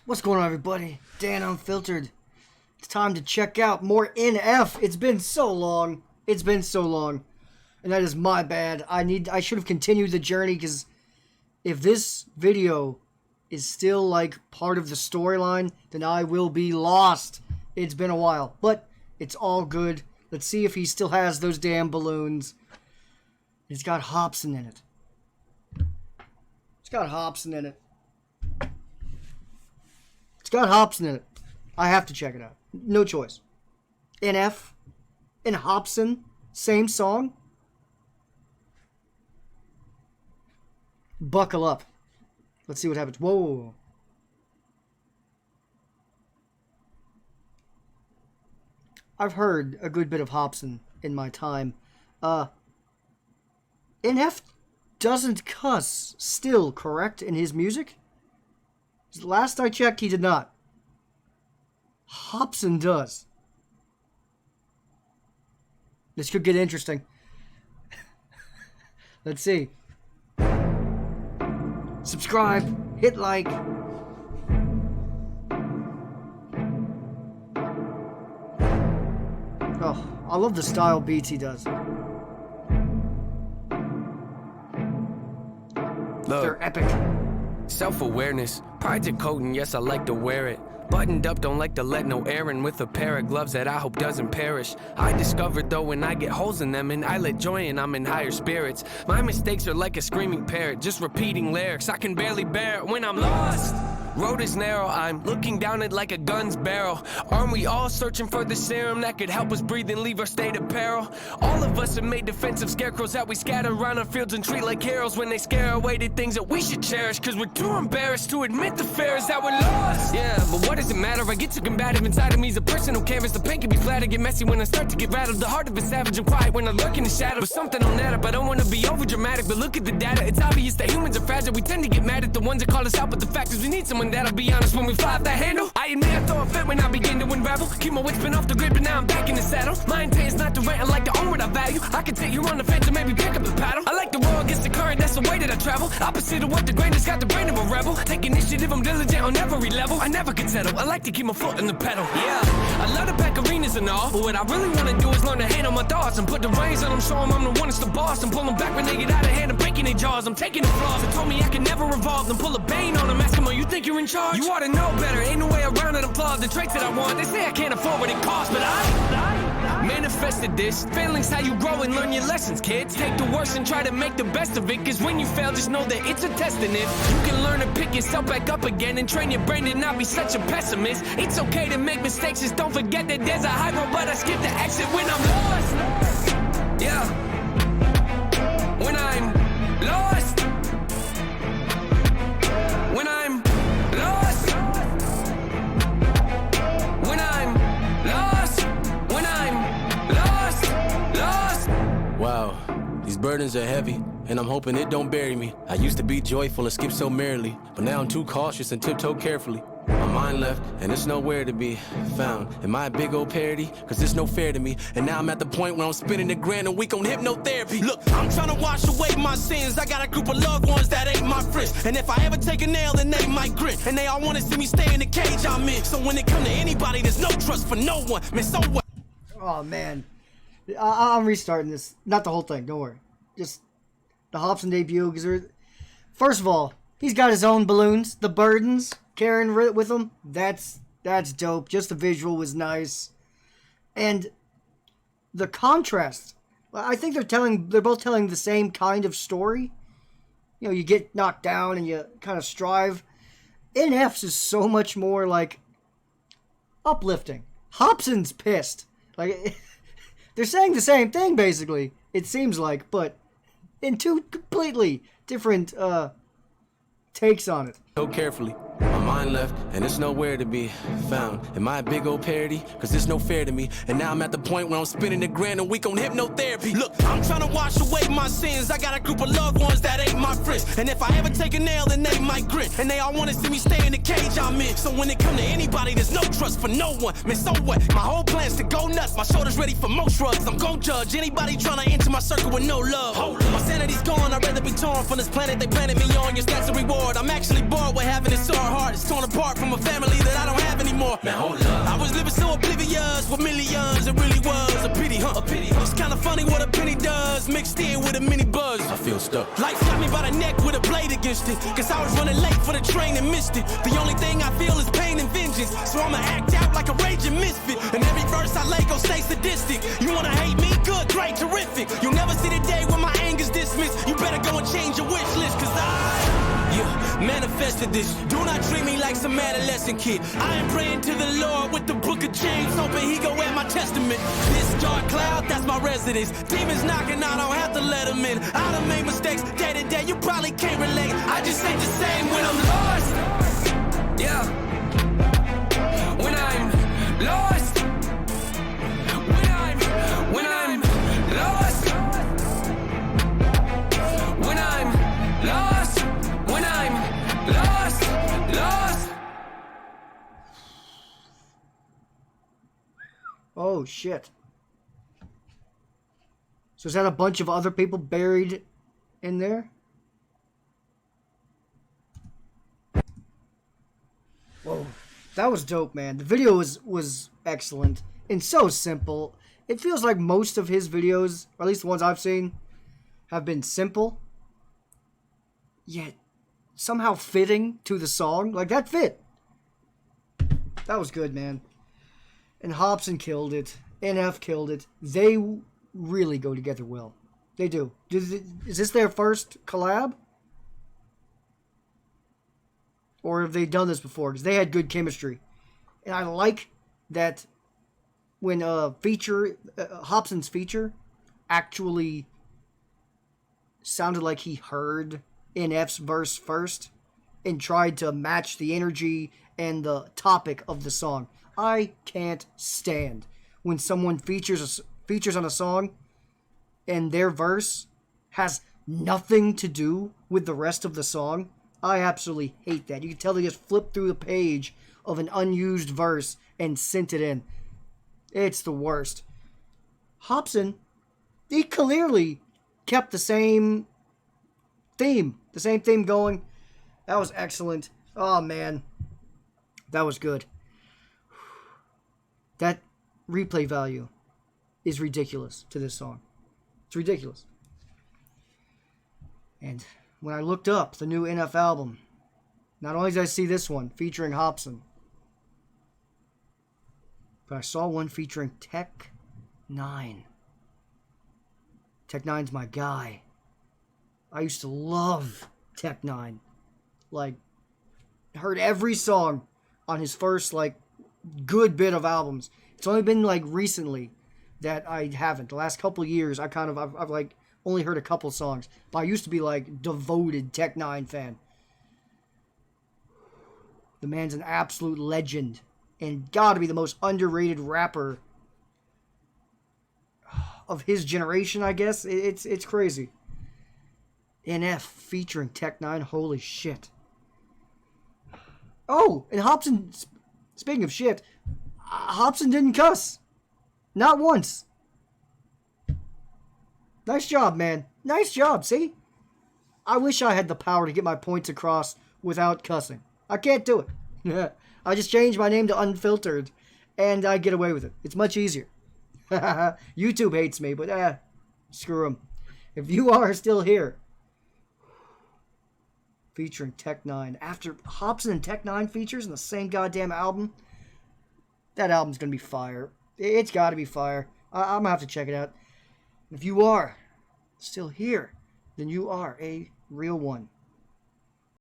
What's going on, everybody? Dan Unfiltered. It's time to check out more NF. It's been so long. It's been so long. And that is my bad. I should have continued the journey, because if this video is still like part of the storyline, then I will be lost. It's been a while, but it's all good. Let's see if he still has those damn balloons. It's got Hopsin in it. It's got Hopsin in it. It's got Hopsin in it. I have to check it out. No choice. NF and Hopsin, same song. Buckle up. Let's see what happens. Whoa. I've heard a good bit of Hopsin in my time. NF doesn't cuss still, correct, in his music? Last I checked, he did not. Hopsin does. This could get interesting. Let's see. Subscribe, hit like. Oh, I love the style beats he does. Look, they're epic. Self-awareness, pride's a coat, and yes, I like to wear it. Buttoned up, don't like to let no air in, with a pair of gloves that I hope doesn't perish. I discovered though, when I get holes in them, and I let joy in, I'm in higher spirits. My mistakes are like a screaming parrot, just repeating lyrics. I can barely bear it when I'm lost. Road is narrow, I'm looking down it like a gun's barrel. Aren't we all searching for the serum that could help us breathe and leave our state of peril? All of us have made defensive scarecrows that we scatter around our fields and treat like heroes, when they scare away the things that we should cherish, cause we're too embarrassed to admit the fear is that we're lost. Yeah, but what does it matter? I get too combative inside of me, is a personal canvas. The pain can be flat, I get messy when I start to get rattled. The heart of a savage and quiet when I lurk in the shadow. But something on that up, I don't wanna be over dramatic, but look at the data. It's obvious that humans are fragile. We tend to get mad at the ones that call us out, but the fact is we need someone that'll be honest when we fly off that handle. I admit I throw a fit when I begin to unravel. Keep my wits been off the grid, but now I'm back in the saddle. My intent is not to rant, I like to own what I value. I can take you on the fence and maybe pick up the paddle. I like to roll against the current, that's the way that I travel. Opposite of what the grain has, got the brain of a rebel. Take initiative, I'm diligent on every level. I never can settle, I like to keep my foot in the pedal. Yeah, I love to pack arenas and all, but what I really wanna do is learn to handle my thoughts and put the reins on them, show them I'm the one that's the boss, and pull them back when they get out of hand and breaking their jaws. I'm taking the flaws, they told me I can never revolve, then pull a bane on them, ask them, oh, you think you're in charge? You ought to know better, ain't no way around it. I'm flawed, the traits that I want, they say I can't afford what it costs, but I manifested this. Failing's how you grow and learn your lessons, kids. Take the worst and try to make the best of it, cause when you fail, just know that it's a test, and if you can learn to pick yourself back up again and train your brain to not be such a pessimist. It's okay to make mistakes, just don't forget that there's a high road, but I skip the exit when I'm lost. Yeah, when I'm lost. When I'm lost. When I'm lost. When I'm lost. Lost. Wow, these burdens are heavy, and I'm hoping it don't bury me. I used to be joyful and skip so merrily, but now I'm too cautious and tiptoe carefully. My mind left, and it's nowhere to be found. Am I a big old parody? Cause it's no fair to me. And now I'm at the point where I'm spending $1,000 a week on hypnotherapy. Look, I'm trying to wash away my sins. I got a group of loved ones that ain't my friends, and if I ever take a nail, then they might grin. And they all wanna see me stay in the cage I'm in. So when it come to anybody, there's no trust for no one. Man, so what? Oh, man. I'm restarting this. Not the whole thing, don't worry. Just the Hopsin debut. Because first of all, he's got his own balloons. The burdens carrying with him. That's dope. Just the visual was nice. And the contrast. I think they're both telling the same kind of story. You know, you get knocked down and you kind of strive. NF's is so much more like uplifting. Hopsin's pissed. Like, they're saying the same thing basically, it seems like, but in two completely different takes on it. So carefully. My mind left, and it's nowhere to be found. Am I a big old parody? Cause it's no fair to me. And now I'm at the point where I'm spending $1,000 a week on hypnotherapy. Look, I'm trying to wash away my sins. I got a group of loved ones that ain't my friends, and if I ever take a nail, then they might grin. And they all wanna see me stay in the cage I'm in. So when it come to anybody, there's no trust for no one. Man, so what? My whole plan's to go nuts. My shoulders ready for most shrugs. I'm gon' judge anybody trying to enter my circle with no love. My sanity's gone, I'd rather be torn from this planet they planted me on. Your stats a reward. I'm actually bored with having it so hard. It's torn apart from a family that I don't have anymore. Man, hold up. I was living so oblivious with millions, it really was a pity, huh? A pity, huh? It's kinda funny what a penny does, mixed in with a mini buzz. I feel stuck. Life got me by the neck with a blade against it, cause I was running late for the train and missed it. The only thing I feel is pain and vengeance, so I'ma act out like a raging misfit. And every verse I lay gon' stay sadistic. You wanna hate me? Good, great, terrific. You'll never see the day when my anger's dismissed. You better go and change your wish list, cause manifested this. Do not treat me like some adolescent kid. I am praying to the Lord with the book of James, hoping he go at my testament. This dark cloud, that's my residence. Demons knocking, I don't have to let them in. I done made mistakes day to day, you probably can't relate. I just ain't the same when I'm lost. Yeah. When I'm lost. When I'm lost. When I'm lost. When I'm lost. Oh, shit. So is that a bunch of other people buried in there? Whoa. That was dope, man. The video was excellent and so simple. It feels like most of his videos, or at least the ones I've seen, have been simple, yet somehow fitting to the song. Like, that fit. That was good, man. And Hopsin killed it. NF killed it. They really go together well. They do. Is this their first collab? Or have they done this before? Because they had good chemistry. And I like that when Hopsin's feature actually sounded like he heard NF's verse first and tried to match the energy and the topic of the song. I can't stand when someone features on a song and their verse has nothing to do with the rest of the song. I absolutely hate that. You can tell they just flipped through the page of an unused verse and sent it in. It's the worst. Hopsin, he clearly kept the same theme going. That was excellent. Oh, man. That was good. That replay value is ridiculous to this song. It's ridiculous. And when I looked up the new NF album, not only did I see this one featuring Hopsin, but I saw one featuring Tech 9. Tech 9's my guy. I used to love Tech 9. Like, heard every song on his first, good bit of albums. It's only been, recently that I haven't. The last couple years, I've only heard a couple songs. But I used to be, devoted Tech 9 fan. The man's an absolute legend. And gotta be the most underrated rapper of his generation, I guess. It's crazy. NF featuring Tech 9, holy shit. Oh, and Hopsin, speaking of shit, Hopsin didn't cuss. Not once. Nice job, man. Nice job, see? I wish I had the power to get my points across without cussing. I can't do it. I just change my name to Unfiltered, and I get away with it. It's much easier. YouTube hates me, but screw them. If you are still here, featuring Tech 9, after Hopsin and Tech 9 features in the same goddamn album, that album's gonna be fire. It's gotta be fire. I'm gonna have to check it out. If you are still here, then you are a real one.